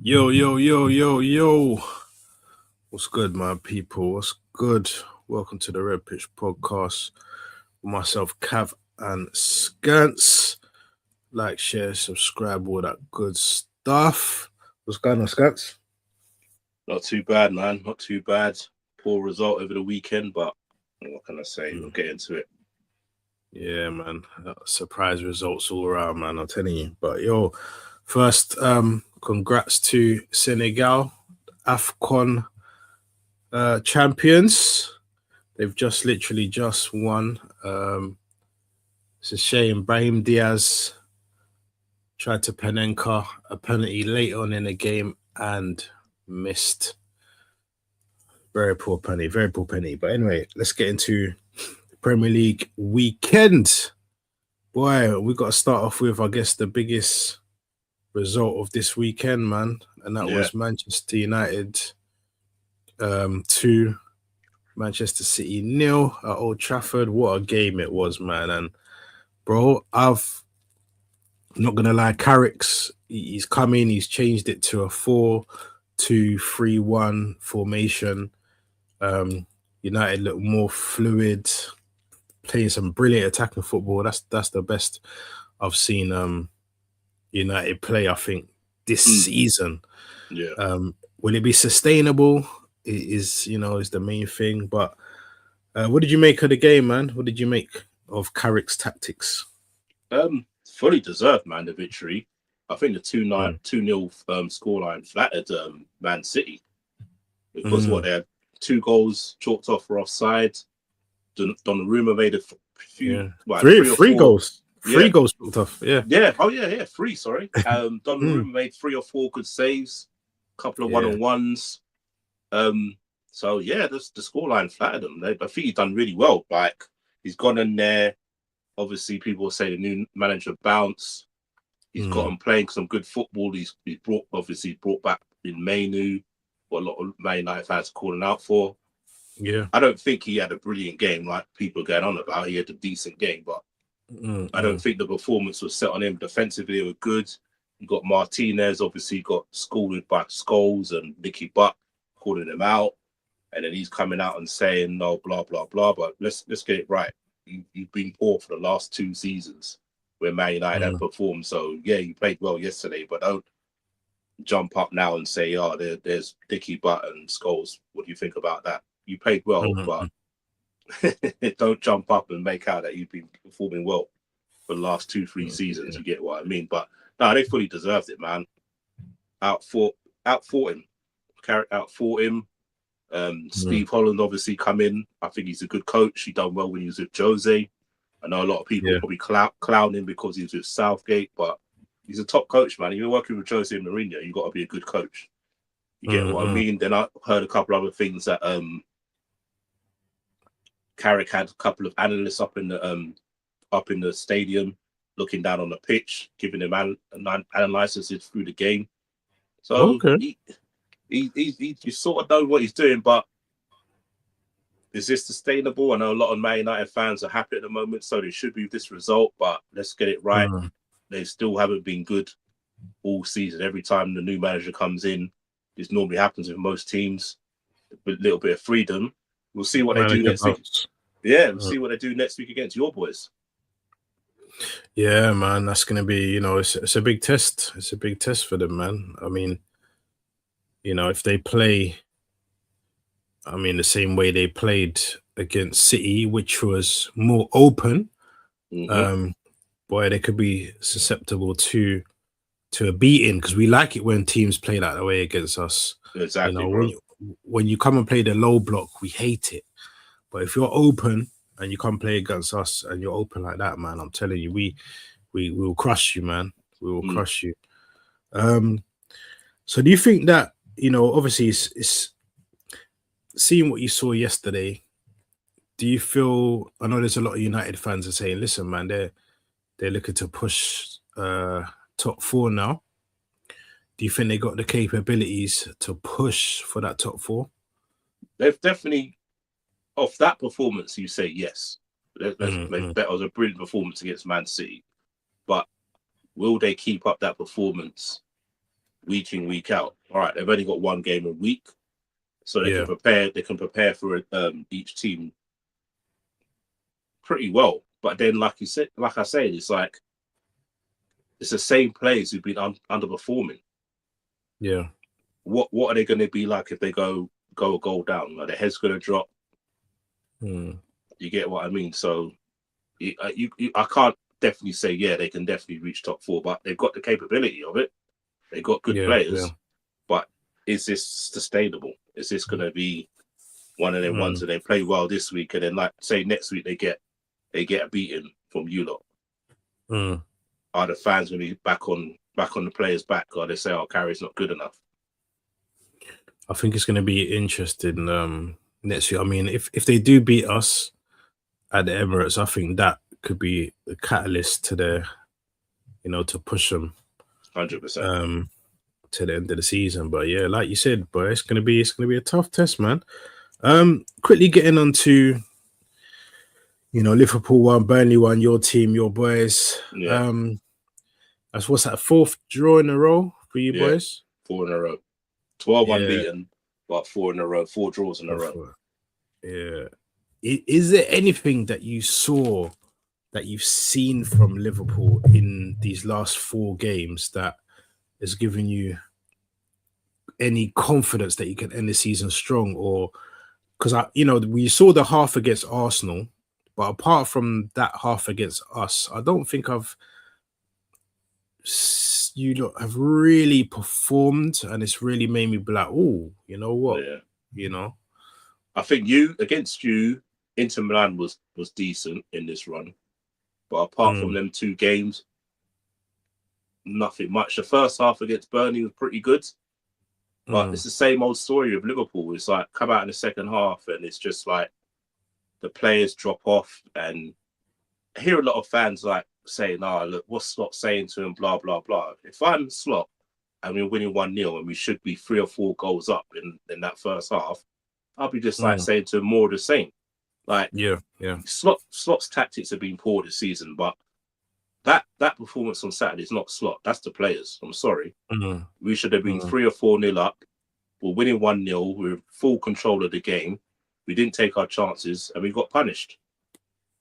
Yo, yo, yo, yo, yo. What's good, my people? What's good? Welcome to the Red Pitch Podcast with myself, Cav and Scants. Like, share, subscribe, all that good stuff. What's going on, Scants? Not too bad, man. Not too bad. Poor result over the weekend, but what can I say? We'll get into it. Yeah, man. Surprise results all around, man. I'm telling you. But yo, first, congrats to Senegal, AFCON champions. They've just literally just won. It's a shame. Brahim Diaz tried to Panenka a penalty late on in the game and missed. Very poor penalty, very poor penalty. But anyway, let's get into the Premier League weekend. Boy, we got to start off with, I guess, the biggest result of this weekend, man. And that was Manchester United 2, Manchester City 0 at Old Trafford. What a game it was, man. And bro, I'm not gonna lie, Carrick's he's come in, he's changed it to a 4-2-3-1 formation. United look more fluid, playing some brilliant attacking football. That's the best I've seen United play, I think, this season. Yeah. Will it be sustainable? Is the main thing. But what did you make of the game, man? What did you make of Carrick's tactics? Fully deserved, man, the victory. I think the 2-0 scoreline flattered Man City because they had 2 goals chalked off for offside. Donnarumma made a few, three goals. Three goals chalked off. Yeah. Yeah. Oh yeah. 3. Sorry. Donnarumma made 3 or 4 good saves, a couple of one-on-ones. So yeah, the scoreline flattered him. I think he's done really well. Like, he's gone in there. Obviously, people say the new manager bounce. He's got him playing some good football. He's brought back in Mainu, what a lot of Man United fans are calling out for. Yeah, I don't think he had a brilliant game like people are going on about. He had a decent game, but I don't think the performance was set on him. Defensively, they were good. You got Martinez, obviously got scolded by Scholes and Nicky Butt calling him out, and then he's coming out and saying no, blah blah blah. But let's get it right. You've been poor for the last 2 seasons where Man United have performed. So yeah, you played well yesterday, but don't jump up now and say, "Oh, there's Nicky Butt and Scholes." What do you think about that? You played well, but don't jump up and make out that you've been performing well for the last 2-3 seasons. You get what I mean? But no, they fully deserved it, man. Outfought him. Carrick outfought him. Steve Holland obviously come in. I think he's a good coach. He done well when he was with Jose. I know a lot of people probably clown him because he was with Southgate, but he's a top coach, man. If you're working with Jose Mourinho, you've got to be a good coach. You get what I mean? Then I heard a couple other things that Carrick had a couple of analysts up in the stadium, looking down on the pitch, giving him analysis through the game. So he sort of know what he's doing, but is this sustainable? I know a lot of Man United fans are happy at the moment, so they should be with this result, but let's get it right. They still haven't been good all season. Every time the new manager comes in, this normally happens with most teams, with a little bit of freedom. We'll see what they do next week. Yeah, we'll see what they do next week against your boys. Yeah, man, that's going to be, it's a big test. It's a big test for them, man. I mean, if they play, the same way they played against City, which was more open, boy, they could be susceptible to a beating, because we like it when teams play that way against us. Exactly. When you come and play the low block, we hate it. But if you're open and you come play against us and you're open like that, man, I'm telling you, we will crush you, man. We will crush you. So do you think that, obviously it's seeing what you saw yesterday, do you feel, I know there's a lot of United fans are saying, listen, man, they're looking to push top 4 now. Do you think they got the capabilities to push for that top 4? They've definitely, off that performance, you say yes. That was a brilliant performance against Man City. But will they keep up that performance week in, week out. All right, they've only got one game a week, so they Yeah. can prepare. They can prepare for each team pretty well. But then, like you said, like I said, it's like it's the same players who've been underperforming. Yeah. What are they going to be like if they go a goal down? Are their heads going to drop? Mm. You get what I mean? So I can't definitely say they can definitely reach top 4, but they've got the capability of it. They've got good players, but is this sustainable? Is this going to be one of them ones that they play well this week and then, like, say next week they get a beating from you lot? Are the fans going to be back on the players' back, or they say, "Oh, Carrick's not good enough"? I think it's going to be interesting next year. I mean, if they do beat us at the Emirates, I think that could be the catalyst to their, to push them 100%. To the end of the season. But yeah, like you said, boy, it's gonna be a tough test, man. Quickly getting on to Liverpool 1, Burnley 1, your team, your boys. Yeah. That's what's that, 4th draw in a row for you boys? 4 in a row. 12 unbeaten, but 4 in a row, 4 draws in a row. Yeah. Is there anything that you saw, that you've seen from Liverpool in these last 4 games that is giving you any confidence that you can end the season strong? Or because we saw the half against Arsenal, but apart from that half against us, I don't think you lot have really performed, and it's really made me be like, oh, you know what? Yeah. I think against you, Inter Milan was decent in this run, but apart from them 2 games, nothing much. The first half against Burnley was pretty good, but it's the same old story of Liverpool. It's like, come out in the second half and it's just like the players drop off, and I hear a lot of fans like saying, look, what's Slot saying to him, blah, blah, blah. If I'm Slot and we're winning 1-0 and we should be 3 or 4 goals up in that first half, I'll be just like saying to him more of the same. Like, yeah. Slot's tactics have been poor this season, but that performance on Saturday is not Slot. That's the players. I'm sorry. We should have been 3 or 4-0 up. We're winning 1-0. We're in full control of the game. We didn't take our chances and we got punished.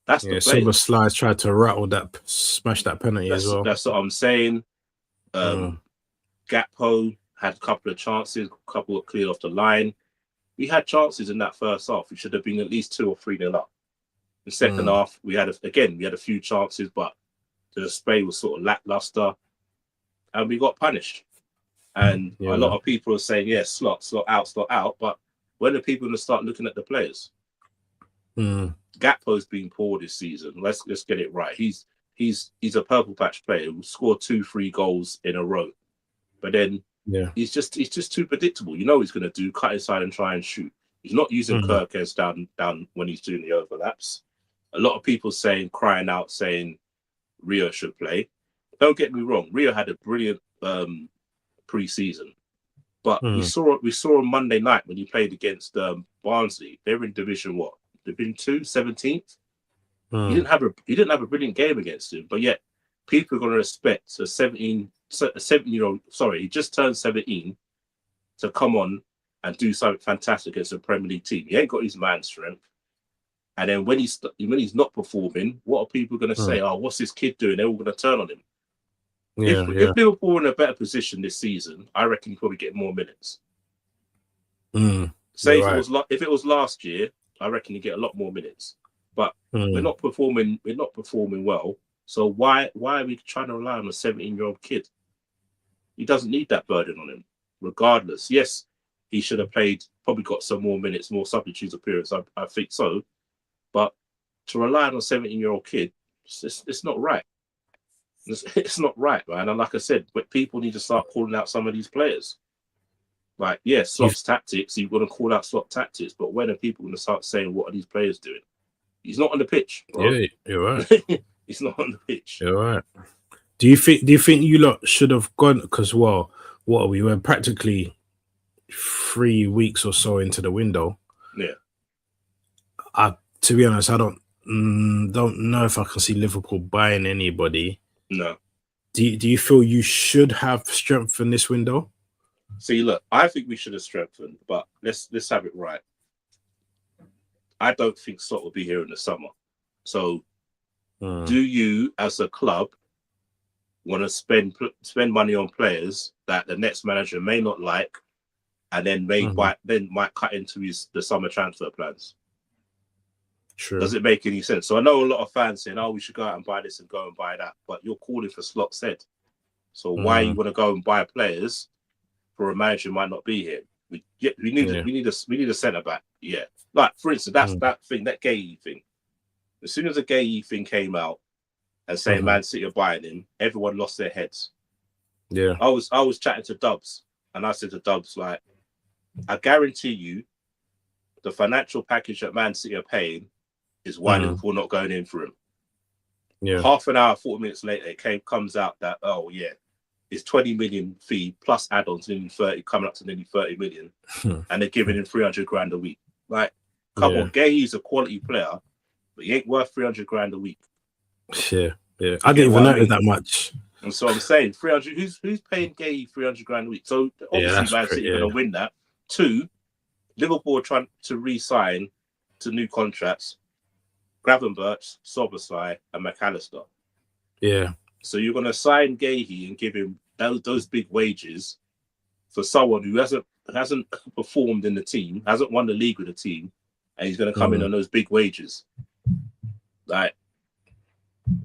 That's the players. Slides tried to smash that penalty as well. That's what I'm saying. Gakpo had a couple of chances, a couple were cleared off the line. We had chances in that first half. We should have been at least 2 or 3-0 up. The second half, we had a few chances, but the display was sort of lackluster, and we got punished. And a lot of people are saying, slot out. But when are people going to start looking at the players? Gakpo's been poor this season. Let's get it right. He's a purple patch player who scored 2-3 goals in a row, but then he's just too predictable. You know what he's going to do: cut inside and try and shoot. He's not using Kirkes down when he's doing the overlaps. A lot of people crying out, saying Rio should play. Don't get me wrong, Rio had a brilliant pre-season, but we saw on Monday night when he played against Barnsley. They're in Division 2, 17th. He didn't have a brilliant game against him, but yet people are going to respect a 17-year-old. Sorry, he just turned 17 to come on and do something fantastic against a Premier League team. He ain't got his man strength. And then when he's not performing, what are people going to say? Oh, what's this kid doing? They're all going to turn on him. If Liverpool were in a better position this season, I reckon he'd probably get more minutes. If it was last year, I reckon he'd get a lot more minutes. But we're not performing well. So why are we trying to rely on a 17-year-old kid? He doesn't need that burden on him. Regardless, yes, he should have probably got some more minutes, more substitute appearance. I think so. But to rely on a 17-year-old kid, it's not right. It's not right, man. And like I said, but people need to start calling out some of these players. Like, Slot's tactics, you're going to call out Slot tactics, but when are people going to start saying, what are these players doing? He's not on the pitch, bro. Yeah, you're right. He's not on the pitch. You're right. Do you think you lot should have gone? Because what are we? We're practically 3 weeks or so into the window. Yeah. To be honest, I don't know if I can see Liverpool buying anybody. No. Do you feel you should have strengthened this window? See, look, I think we should have strengthened, but let's have it right. I don't think Slot will be here in the summer. So, do you, as a club, want to spend money on players that the next manager may not like, and then might cut into the summer transfer plans? True. Does it make any sense? So I know a lot of fans saying, "Oh, we should go out and buy this and go and buy that," but you're calling for Slot's head. So why you want to go and buy players for a manager who might not be here? We need a centre back. Yeah, like for instance, that Gay thing. As soon as the Gay thing came out and saying Man City are buying him, everyone lost their heads. Yeah, I was chatting to Dubs, and I said to Dubs, like, I guarantee you, the financial package that Man City are paying is why Liverpool not going in for him. Yeah. Half an hour, 40 minutes later, it comes out that, oh yeah, it's 20 million fee plus add-ons, coming up to nearly 30 million, and they're giving him 300 grand a week. Like, come on, Gay's a quality player, but he ain't worth 300 grand a week. Yeah. I didn't even notice that much. And so I'm saying 300. Who's paying Gay 300 grand a week? So obviously Man City are going to win that. 2, Liverpool are trying to re-sign to new contracts Gravenberch, Szoboszlai, and McAllister. Yeah. So you're going to sign Gahey and give him those big wages for someone who hasn't performed in the team, hasn't won the league with the team, and he's going to come in on those big wages. Like,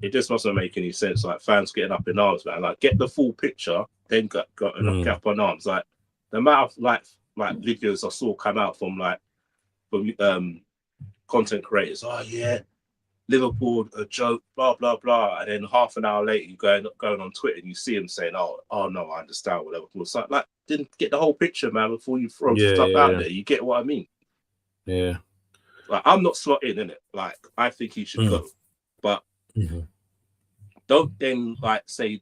it just doesn't make any sense. Like, fans getting up in arms, man. Like, get the full picture, then get up in arms. Like, the amount of like videos I saw come out from content creators. Oh yeah, Liverpool a joke, blah blah blah. And then half an hour later, you going on Twitter and you see him saying, "Oh no, I understand what Liverpool's like." Didn't get the whole picture, man. Before you throw stuff out there, you get what I mean? Yeah. Like, I'm not slotting in it. Like, I think he should go, but don't then say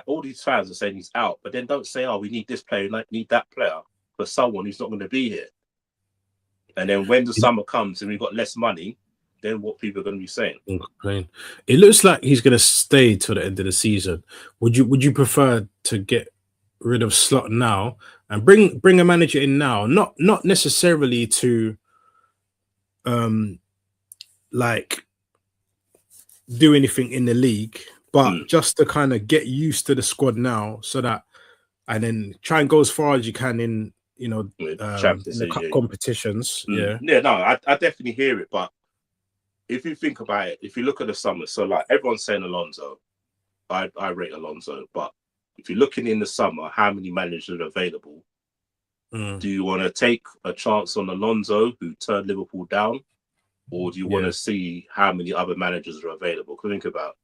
all these fans are saying he's out, but then don't say, "Oh, we need this player, need that player," for someone who's not going to be here. And then when the summer comes and we've got less money, then what people are going to be saying? It looks like he's going to stay till the end of the season. Would you prefer to get rid of Slot now and bring a manager in now? Not necessarily to like do anything in the league, but just to kind of get used to the squad now, so that, and then try and go as far as you can in the competitions. No, I definitely hear it. But if you think about it, if you look at the summer, so like everyone's saying Alonso, I rate Alonso, but if you're looking in the summer, how many managers are available? Do you want to take a chance on Alonso, who turned Liverpool down, or do you want to see how many other managers are available? Think about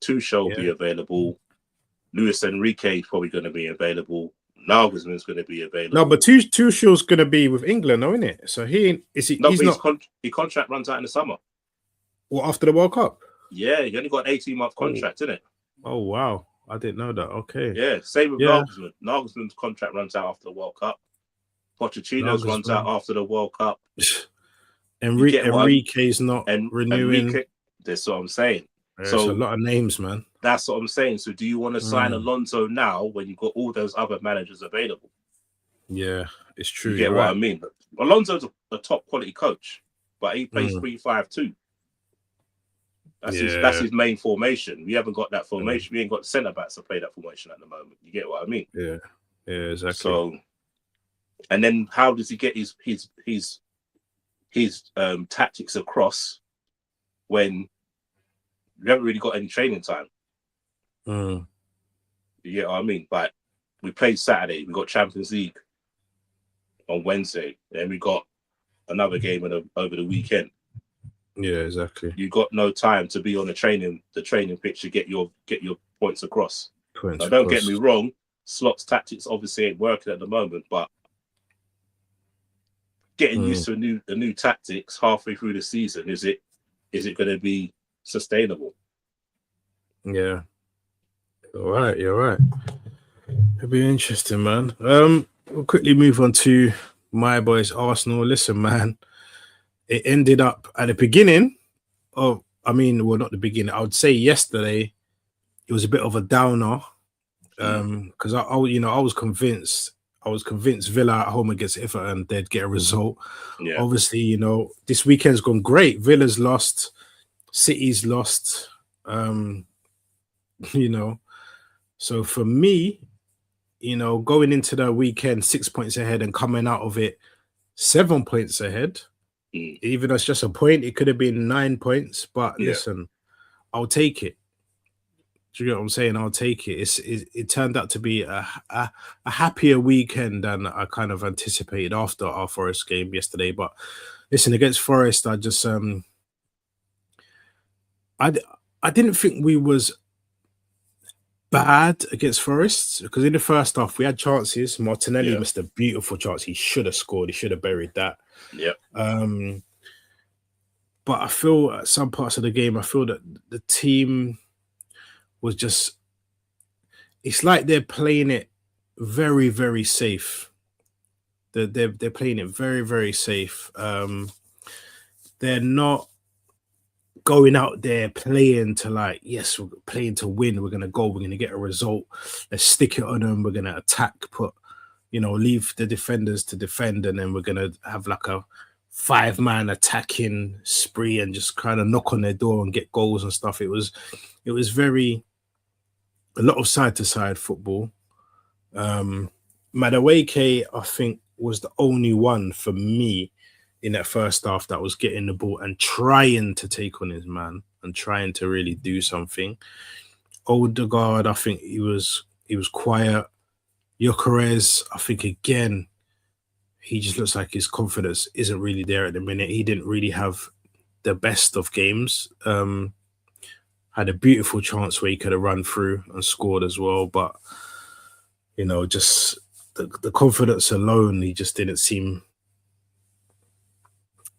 Tuchel will be available, Luis Enrique is probably going to be available. Nagelsmann's going to be available. No, but Tuchel's going to be with England, though, isn't it? So his contract runs out in the summer. Well, after the World Cup? Yeah, he only got an 18-month contract, isn't it? Oh, wow. I didn't know that. Okay. Yeah, same with Nagelsmann. Nagelsmann's contract runs out after the World Cup. Pochettino's runs out after the World Cup. Enrique's not renewing. That's what I'm saying. There's a lot of names, man. That's what I'm saying. So do you want to sign Alonso now when you've got all those other managers available? Yeah, it's true. You get what I mean? Alonso's a top quality coach, but he plays 3-5-2. That's his main formation. We haven't got that formation. We ain't got centre backs to play that formation at the moment. You get what I mean? Yeah, exactly. So, and then how does he get his tactics across when we haven't really got any training time? You get what I mean? But we played Saturday. We got Champions League on Wednesday. Then we got another game over the weekend. Yeah, exactly. You got no time to be on the training pitch to get your points across. Now, don't get me wrong. Slot's tactics obviously ain't working at the moment, but getting used to a new tactics halfway through the season, is it going to be sustainable? Yeah. You're right. It'll be interesting, man. We'll quickly move on to my boys, Arsenal. Listen, man, it ended up at the beginning of, not the beginning, I would say yesterday, it was a bit of a downer because I was convinced Villa at home against Everton they'd get a result. Yeah. Obviously, this weekend's gone great. Villa's lost, City's lost. So for me, going into the weekend 6 points ahead and coming out of it 7 points ahead, even though it's just a point, it could have been 9 points. But listen, I'll take it. Do you get what I'm saying? I'll take it. It turned out to be a happier weekend than I kind of anticipated after our Forest game yesterday. But listen, against Forest, I just I didn't think we was bad against Forest, because in the first half we had chances. Martinelli missed a beautiful chance. He should have scored. He should have buried that. Yeah. But I feel at some parts of the game, I feel that the team was just, it's like they're playing it very, very safe. They're playing it very, very safe. They're not going out there playing to yes, we're playing to win. We're going to go. We're going to get a result. Let's stick it on them. We're going to attack, leave the defenders to defend. And then we're going to have like a 5-man attacking spree and just kind of knock on their door and get goals and stuff. It was a lot of side-to-side football. Madueke, I think, was the only one for me in that first half that was getting the ball and trying to take on his man and trying to really do something. Odegaard, I think he was quiet. Gyökeres, I think again, he just looks like his confidence isn't really there at the minute. He didn't really have the best of games. Had a beautiful chance where he could have run through and scored as well, but just the confidence alone, he just didn't seem.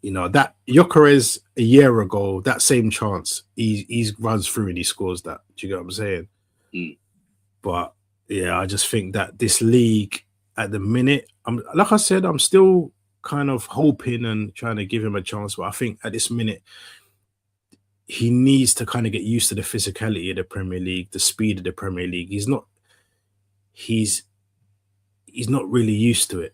That Gyökeres a year ago, that same chance, he runs through and he scores that. Do you get what I'm saying? But yeah, I just think that this league at the minute, like I said, I'm still kind of hoping and trying to give him a chance. But I think at this minute, he needs to kind of get used to the physicality of the Premier League, the speed of the Premier League. He's not really used to it.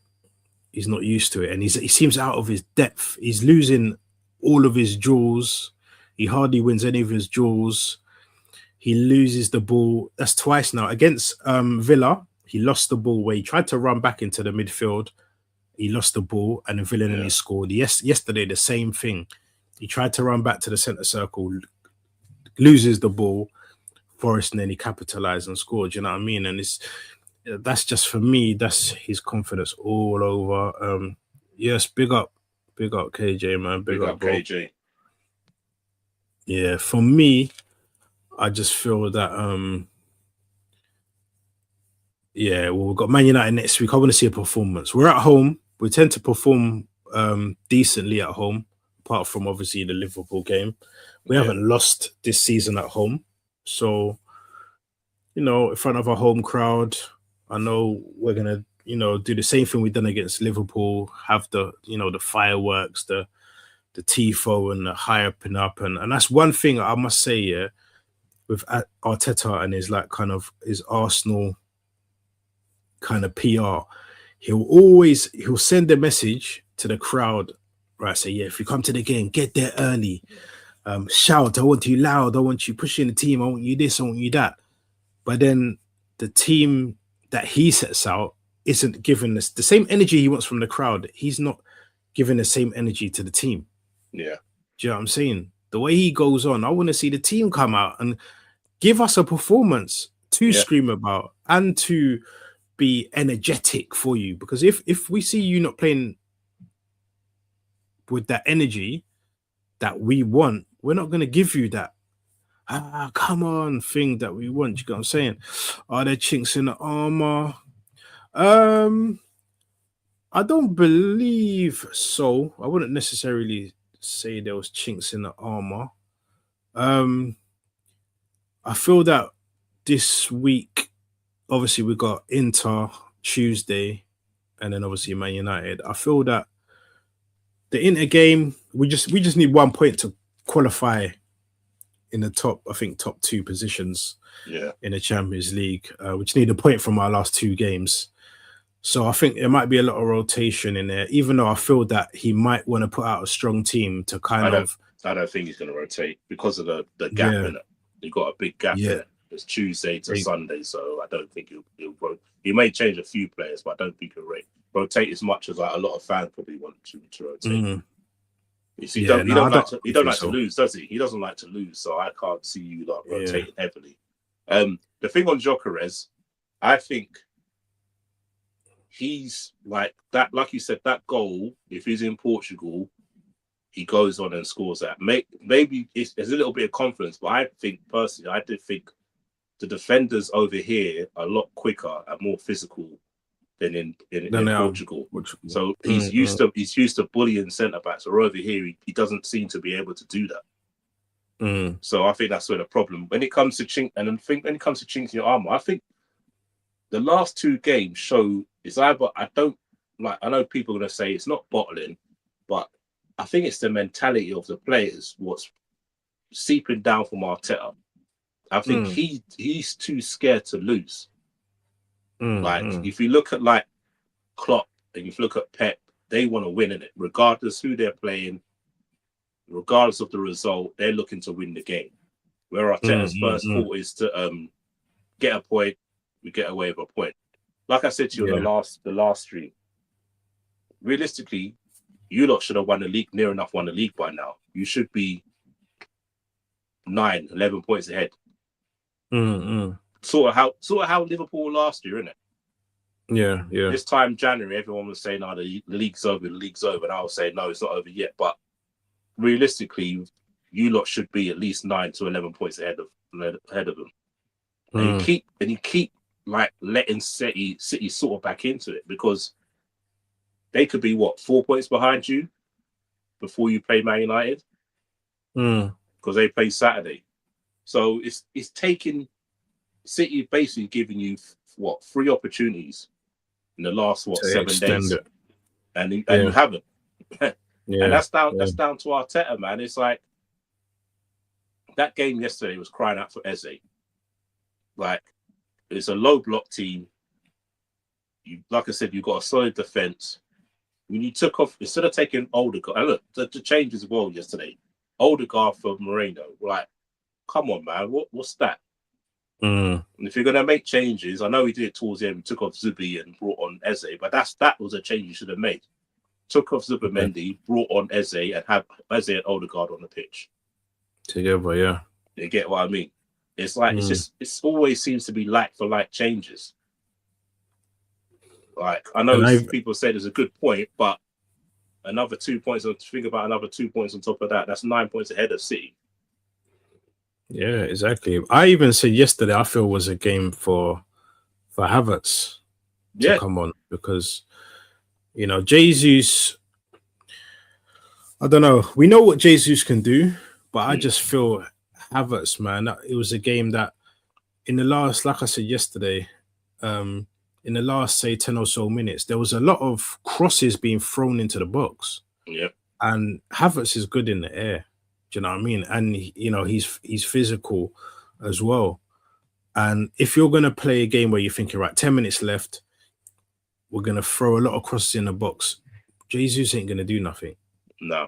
He's not used to it, and he seems out of his depth. He's losing all of his duels. He hardly wins any of his duels. He loses the ball. That's twice now. Against Villa, he lost the ball where he tried to run back into the midfield. He lost the ball, and then Villanelli scored. Yesterday, the same thing. He tried to run back to the centre circle, loses the ball, Forest, and then he capitalised and scored. You know what I mean? And that's just, for me, that's his confidence all over. Yes, big up KJ, man. Big up KJ. Yeah, for me, I just feel that we've got Man United next week. I want to see a performance. We're at home. We tend to perform decently at home, apart from obviously the Liverpool game. We haven't lost this season at home. So, in front of a home crowd, I know we're going to, do the same thing we've done against Liverpool, have the fireworks, the tifo and the hyping up. And that's one thing I must say, with Arteta and his his Arsenal kind of PR. He'll send a message to the crowd, right? Say, if you come to the game, get there early. Shout, I want you loud, I want you pushing the team, I want you this, I want you that. But then the team that he sets out isn't giving us the same energy he wants from the crowd. He's not giving the same energy to the team. Yeah. Do you know what I'm saying? The way he goes on, I want to see the team come out and give us a performance to scream about and to be energetic for you. Because if we see you not playing with that energy that we want, we're not going to give you that come on thing that we want. You know what I'm saying? Are there chinks in the armor? I don't believe so. I wouldn't necessarily say there was chinks in the armor. I feel that this week, obviously we got Inter Tuesday, and then obviously Man United. I feel that the Inter game, we just need 1 point to qualify in the top, I think, top 2 positions in the Champions League, which need a point from our last 2 games. So I think there might be a lot of rotation in there, even though I feel that he might want to put out a strong team to I don't think he's going to rotate because of the gap in it. You've got a big gap in it. It's Tuesday to Sunday, so I don't think he'll rotate. He may change a few players, but I don't think he'll rotate as much as like a lot of fans probably want to rotate. You see, he don't like to lose, does he? He doesn't like to lose, so I can't see you like rotating heavily. The thing on Gyökeres, I think he's like that. Like you said, that goal. If he's in Portugal, he goes on and scores that. Maybe it's a little bit of confidence, but I think personally, I did think the defenders over here are a lot quicker and more physical than in Portugal. So he's used to bullying centre backs. Or over here, he doesn't seem to be able to do that. So I think that's where the problem. When it comes to chinks in your armour, I think the last 2 games show it's either I know people are going to say it's not bottling, but I think it's the mentality of the players what's seeping down from Arteta. I think he's too scared to lose. If you look at like Klopp and if you look at Pep, they want to win in it, regardless who they're playing, regardless of the result. They're looking to win the game. Where Arteta's first thought is to get a point, we get away with a point. Like I said to you on the last stream, realistically, you lot should have won the league, near enough won the league by now. You should be 11 points ahead. Sort of how Liverpool last year, innit? Yeah. This time January, everyone was saying, "No, the league's over, and I was saying, "No, it's not over yet." But realistically, you lot should be at least 9 to 11 points ahead of them. And you keep like letting City sort of back into it, because they could be 4 points behind you before you play Man United, because they play Saturday. So it's taking City basically giving you 3 opportunities in the last 7 days, and you haven't. And that's down to Arteta, man. It's like that game yesterday was crying out for Eze. Like, it's a low block team. Like I said, you've got a solid defense. When you took off, instead of taking Odegaard, and look, the changes as well yesterday, Odegaard for Moreno, like, come on, man, what's that? And if you're going to make changes, I know he did it towards the end, we took off Zubi and brought on Eze, but that was a change you should have made. Took off Zubimendi, brought on Eze, and have Eze and Odegaard on the pitch. Together, yeah. You get what I mean? It's like, it always seems to be like for like changes. Like, I know people say there's a good point, but another 2 points, think about another 2 points on top of that. That's 9 points ahead of City. Yeah, exactly. I even said yesterday, I feel was a game for Havertz to come on, because, Jesus, I don't know. We know what Jesus can do, but I just feel Havertz, man, it was a game that in the last, like I said yesterday, in the last, say, 10 or so minutes, there was a lot of crosses being thrown into the box. Yeah. And Havertz is good in the air. Do you know what I mean? And, he's physical as well. And if you're going to play a game where you're thinking, right, 10 minutes left, we're going to throw a lot of crosses in the box, Jesus ain't going to do nothing. No.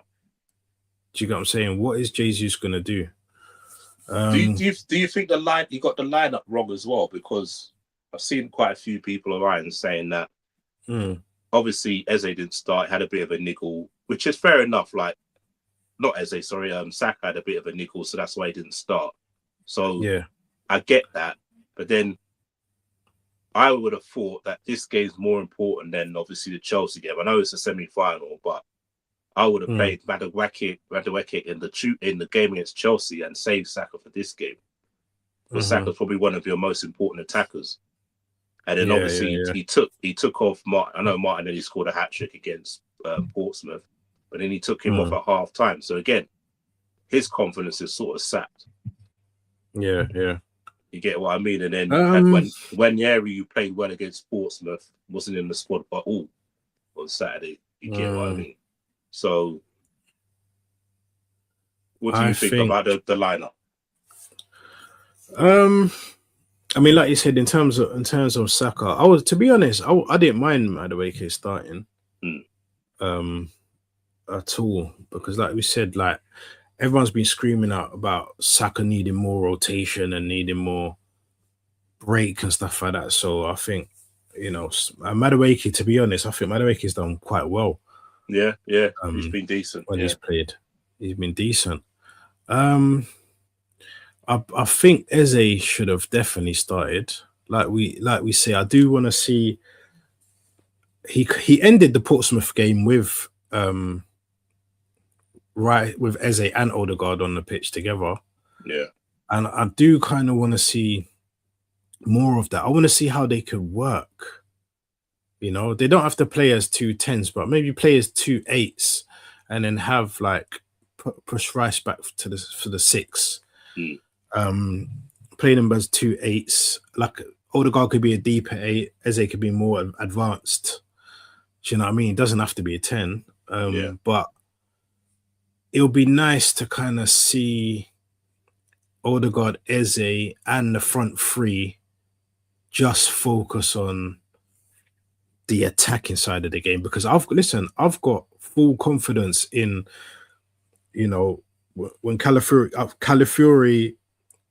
Do you get what I'm saying? What is Jesus going to do? Do you think you got the lineup wrong as well? Because I've seen quite a few people around saying that obviously Eze didn't start, had a bit of a niggle, which is fair enough. Like, not Eze, sorry, Saka had a bit of a niggle, so that's why he didn't start. So I get that, but then I would have thought that this game's more important than obviously the Chelsea game. I know it's a semi-final, but I would have played Madueke in the game against Chelsea and saved Saka for this game. Because Saka's probably one of your most important attackers. And then obviously he took off Martin. I know Martinelli scored a hat-trick against Portsmouth, but then he took him off at half time. So again, his confidence is sort of sapped. Yeah. You get what I mean? And then when Yeri, you played well against Portsmouth, wasn't in the squad at all on Saturday. You get what I mean? So what do you think about the lineup? I mean, like you said, in terms of Saka, to be honest, I didn't mind Madueke starting Mm. at all because, like we said, like everyone's been screaming out about Saka needing more rotation and needing more break and stuff like that. So I think, Madueke, to be honest, I think Madueke's done quite well. Yeah, he's been decent when he's played. He's been decent. I think Eze should have definitely started. Like we say, I do want to see. He ended the Portsmouth game with with Eze and Odegaard on the pitch together. Yeah, and I do kind of want to see more of that. I want to see how they could work. They don't have to play as 2 10s, but maybe play as 2 8s, and then have like push Rice back for the 6. Play them as 2 8s. Like Odegaard could be a deeper 8, Eze could be more advanced. Do you know what I mean? It doesn't have to be a 10. But it would be nice to kind of see Odegaard, Eze, and the front three just focus on the attacking side of the game, because I've got full confidence in, when Calafiori,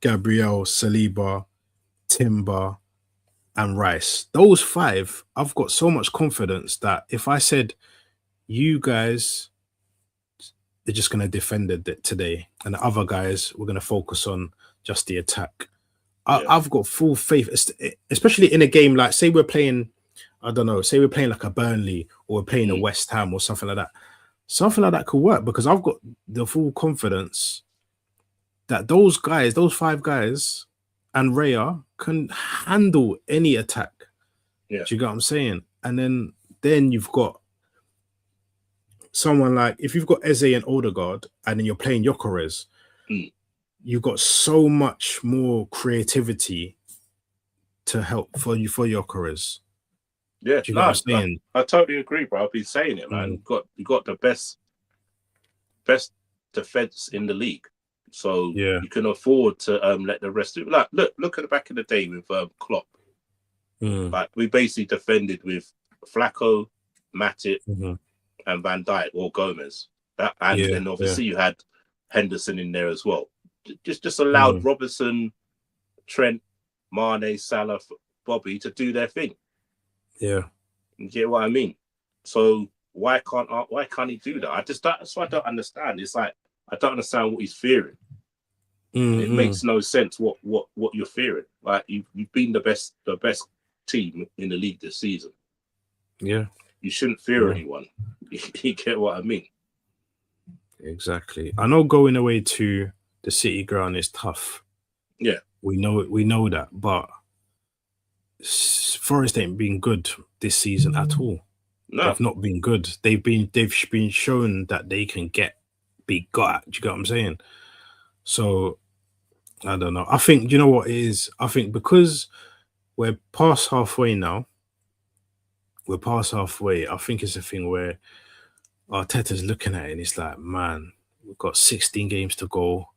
Gabriel, Saliba, Timber, and Rice, those 5, I've got so much confidence that if I said, you guys, they're just going to defend it today, and the other guys, we're going to focus on just the attack. I've got full faith, especially in a game like, say we're playing, I don't know, say we're playing like a Burnley or we're playing a West Ham or something like that. Something like that could work, because I've got the full confidence that those 5 guys, and Raya can handle any attack. Yeah. Do you get what I'm saying? And then you've got someone like, if you've got Eze and Odegaard, and then you're playing Gyökeres, you've got so much more creativity to help for Gyökeres. Yeah, do you know what I'm saying? I totally agree, bro. I've been saying it, man. You got the best defense in the league, so you can afford to let the rest do. Like, look at the back of the day with Klopp. Like, we basically defended with Flacco, Matip, and Van Dijk or Gomez. Then obviously you had Henderson in there as well. Just allowed Robertson, Trent, Mane, Salah, Bobby to do their thing. Yeah, you get what I mean. So why can't he do that? That's what I don't understand. It's like, I don't understand what he's fearing. It makes no sense what you're fearing. Like, you've been the best team in the league this season. Yeah, you shouldn't fear anyone. You get what I mean? Exactly. I know going away to the City ground is tough. Yeah, we know that, but Forest ain't been good this season at all. No, they've not been good. They've been shown that they can be got at. Do you get what I'm saying? So I don't know. I think, you know what it is? I think because we're past halfway now. I think it's a thing where Arteta's looking at it and it's like, man, we've got 16 games to go.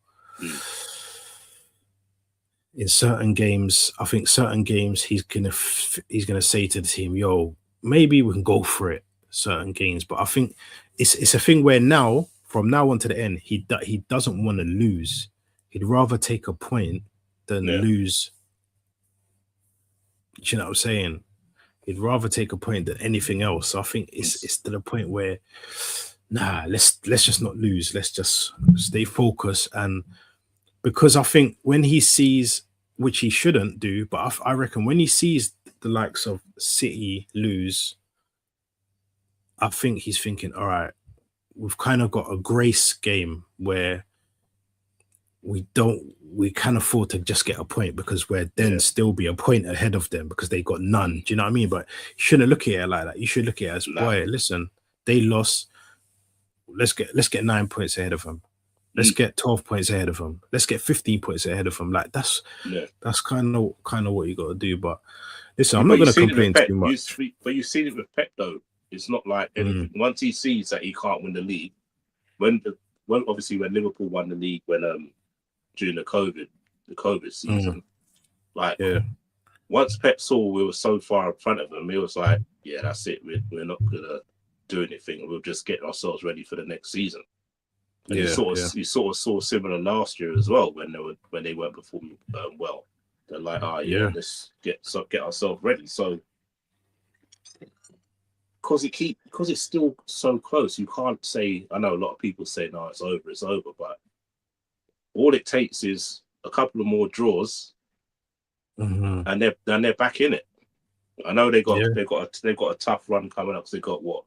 In certain games, I think he's gonna say to the team, "Yo, maybe we can go for it." Certain games, but I think it's a thing where now, from now on to the end, he doesn't want to lose. He'd rather take a point than lose. Do you know what I'm saying? He'd rather take a point than anything else. So I think it's to the point where, let's just not lose. Let's just stay focused. And because I think when he sees, which he shouldn't do, but I reckon when he sees the likes of City lose, I think he's thinking, all right, we've kind of got a grace game where we can afford to just get a point, because we're then still be a point ahead of them because they got none. Do you know what I mean? But you shouldn't look at it like that. You should look at it as, boy, listen, they lost. Let's get 9 points ahead of them. Let's get 12 points ahead of them. Let's get 15 points ahead of them. Like, that's kind of what you got to do. But listen, I'm not going to complain too much. But you've seen it with Pep, though. It's not like anything. Once he sees that he can't win the league, when Liverpool won the league during the COVID, the COVID season. Like, yeah, once Pep saw we were so far in front of him, he was like, "Yeah, that's it. We're not gonna do anything. We'll just get ourselves ready for the next season." And you sort of saw similar last year as well when they weren't performing well. They're like, let's get ourselves ready. So because it's still so close, you can't say. I know a lot of people say, "No, it's over," but all it takes is a couple of more draws, and they're back in it. I know they've got a tough run coming up. Because they got what?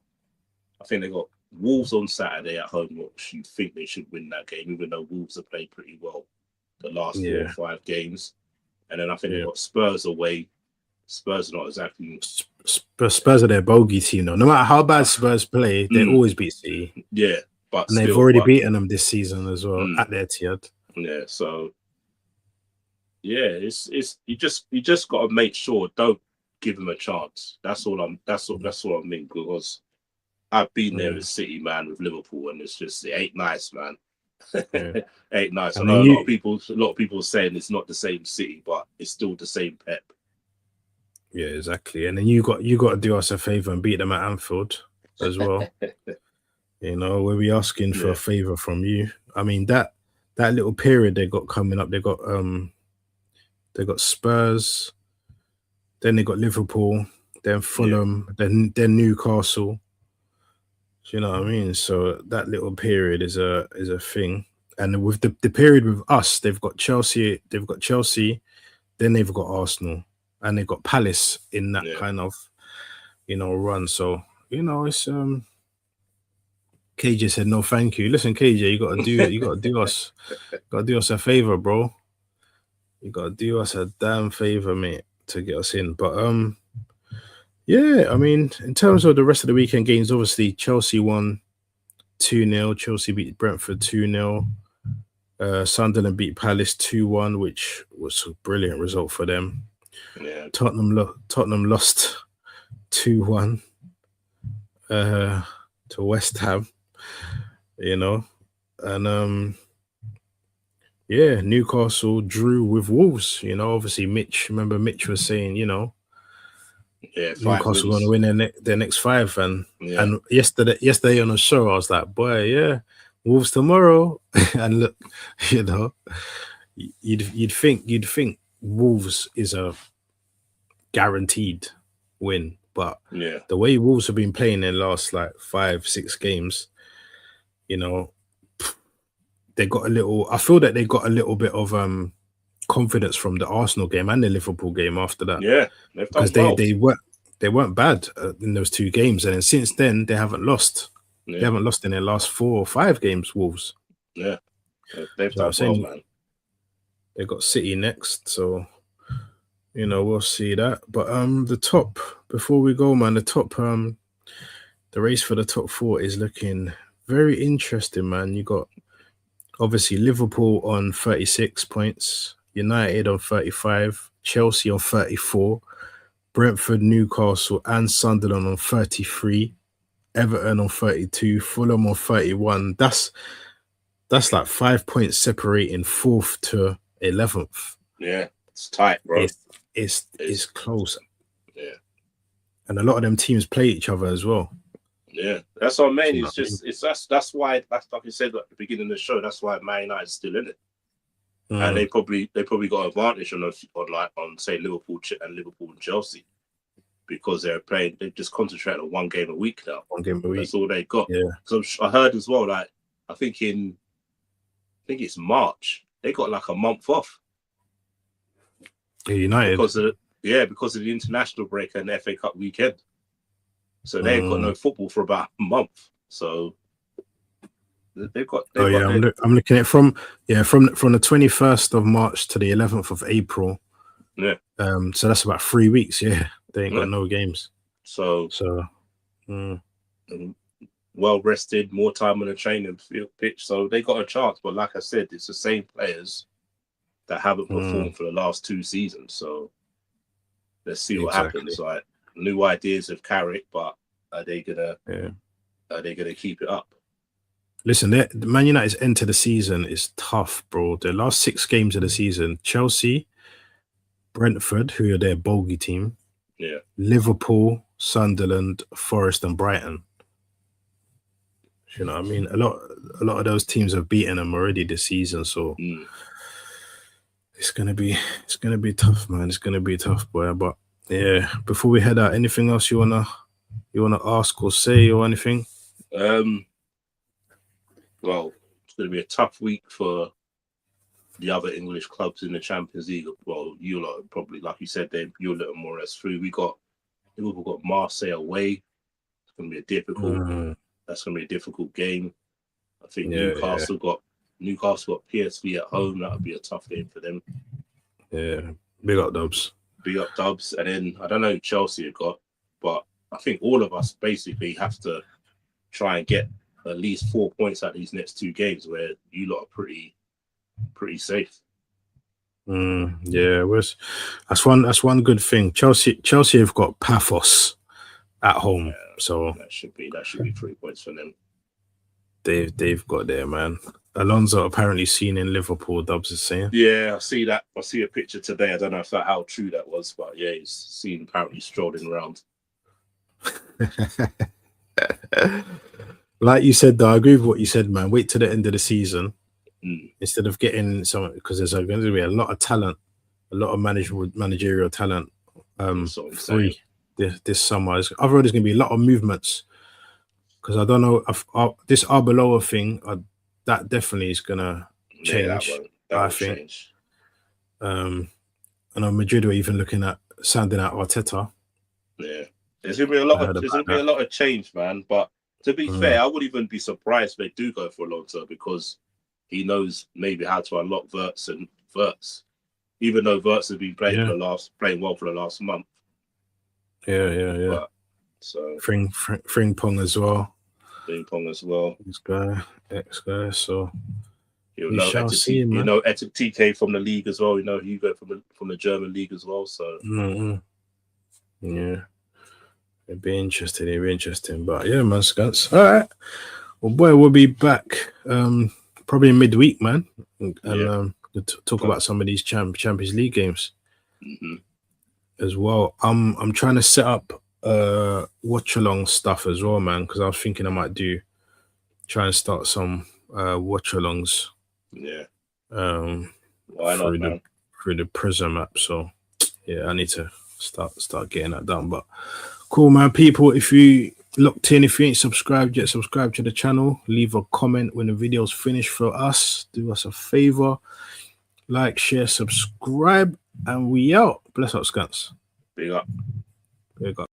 I think they got Wolves on Saturday at home, which you think they should win that game, even though Wolves have played pretty well the last 4 or 5 games. And then I think they've got Spurs away. Spurs are not exactly... Spurs are their bogey team, though. No matter how bad Spurs play, they always beat City. Yeah, but and they've already beaten them this season as well at their Etihad. Yeah, so... Yeah, it's you just got to make sure, don't give them a chance. That's all I mean, because I've been there with City, man, with Liverpool, and it ain't nice, man. Ain't nice. I know a lot of people are saying it's not the same City, but it's still the same Pep. Yeah, exactly. And then you got to do us a favor and beat them at Anfield as well. We'll be asking for a favor from you. I mean, that little period they got coming up, they got Spurs, then they got Liverpool, then Fulham, then Newcastle. Do you know what I mean? So that little period is a thing. And with the period with us, they've got Chelsea, then they've got Arsenal, and they've got Palace in that kind of run. So it's KJ said no thank you. Listen, KJ, you gotta do us a favor, bro. You gotta do us a damn favor, mate, to get us in. But yeah, I mean, in terms of the rest of the weekend games, obviously Chelsea won 2-0. Chelsea beat Brentford 2-0. Sunderland beat Palace 2-1, which was a brilliant result for them. Yeah. Tottenham lost 2-1 to West Ham, and Newcastle drew with Wolves. Obviously Mitch was saying, Newcastle going to win their next 5, and yesterday on the show I was like, boy, Wolves tomorrow. And look, you'd think Wolves is a guaranteed win, but the way Wolves have been playing in the last 5-6 games, they got a little. I feel that they got a little bit of confidence from the Arsenal game and the Liverpool game after that. Yeah, because they weren't bad in those 2 games, and then since then they haven't lost. Yeah. They haven't lost in their last 4 or 5 games. Wolves. Yeah, they've done well, man. They got City next, so we'll see that. But the top, before we go, man, the race for the top 4 is looking very interesting, man. You got obviously Liverpool on 36 points, United on 35, Chelsea on 34, Brentford, Newcastle, and Sunderland on 33, Everton on 32, Fulham on 31. That's like 5 points separating 4th to 11th. Yeah, it's tight, bro. It's close. Yeah, and a lot of them teams play each other as well. Yeah, that's what I mean. That's why, like I said at the beginning of the show, that's why Man United's still in it, and they probably got advantage on say Liverpool and Chelsea, because they've just concentrated on 1 game a week now. 1 game a week. That's all they got. Yeah. So I heard as well, I think it's March, they got a month off. United. Because of the international break and the FA Cup weekend. So they've got no football for about a month. So they've got. I'm looking at from the 21st of March to the 11th of April. Yeah. So that's about 3 weeks. Yeah, they ain't got no games. So. Well rested, more time on the training pitch, so they got a chance. But like I said, it's the same players that haven't performed for the last 2 seasons. So let's see what happens. Like, new ideas of Carrick, but are they gonna keep it up? Listen, the Man United's end to the season is tough, bro. The last 6 games of the season: Chelsea, Brentford, who are their bogey team, Liverpool, Sunderland, Forest, and Brighton. You know what I mean? A lot of those teams have beaten them already this season, so it's gonna be tough, man. It's gonna be tough, boy. But yeah, before we head out, anything else you wanna ask or say or anything? Well, it's going to be a tough week for the other English clubs in the Champions League. Well, you lot probably, like you said, you're a little more or less through. We've got Marseille away. It's going to be a difficult. That's going to be a difficult game. I think Newcastle got PSV at home. That would be a tough game for them. Yeah, big up Dubs. And then I don't know who Chelsea have got, but I think all of us basically have to try and get at least 4 points out of these next 2 games, where you lot are pretty safe. Yeah, that's one good thing. Chelsea have got Paphos at home, so that should be 3 points for them. They've got there, man. Alonso apparently seen in Liverpool. Dubs is saying. Yeah, I see that. I see a picture today. I don't know how true that was, but yeah, he's seen apparently strolling around. Like you said, though, I agree with what you said, man. Wait till the end of the season instead of getting someone, because there's going to be a lot of talent, a lot of managerial talent free this summer. I've heard there's going to be a lot of movements, because I don't know if this Arbeloa thing, that definitely is going to change. I think. Change. I know Madrid were even looking at sounding out Arteta. Yeah, there's going to be a lot of change, man. But to be fair, I wouldn't even be surprised if they do go for Alonso, because he knows maybe how to unlock Wirtz, even though Wirtz has been playing well for the last month. Yeah. But, so Frimpong as well. Ex guy. So you know TK from the league as well. You know Hugo from the German league as well. So yeah. It'd be interesting. But yeah, man, Scats. All right. Well, boy, we'll be back probably midweek, man, and talk about some of these Champions League games as well. I'm trying to set up watch along stuff as well, man, because I was thinking I might try and start some watch alongs. Yeah. Why not, man? Through the Prism app. So yeah, I need to start getting that done. But cool, man. People, if you locked in, if you ain't subscribed yet, subscribe to the channel. Leave a comment when the video's finished for us. Do us a favor. Like, share, subscribe, and we out. Bless up, Scans. Big up. Big up.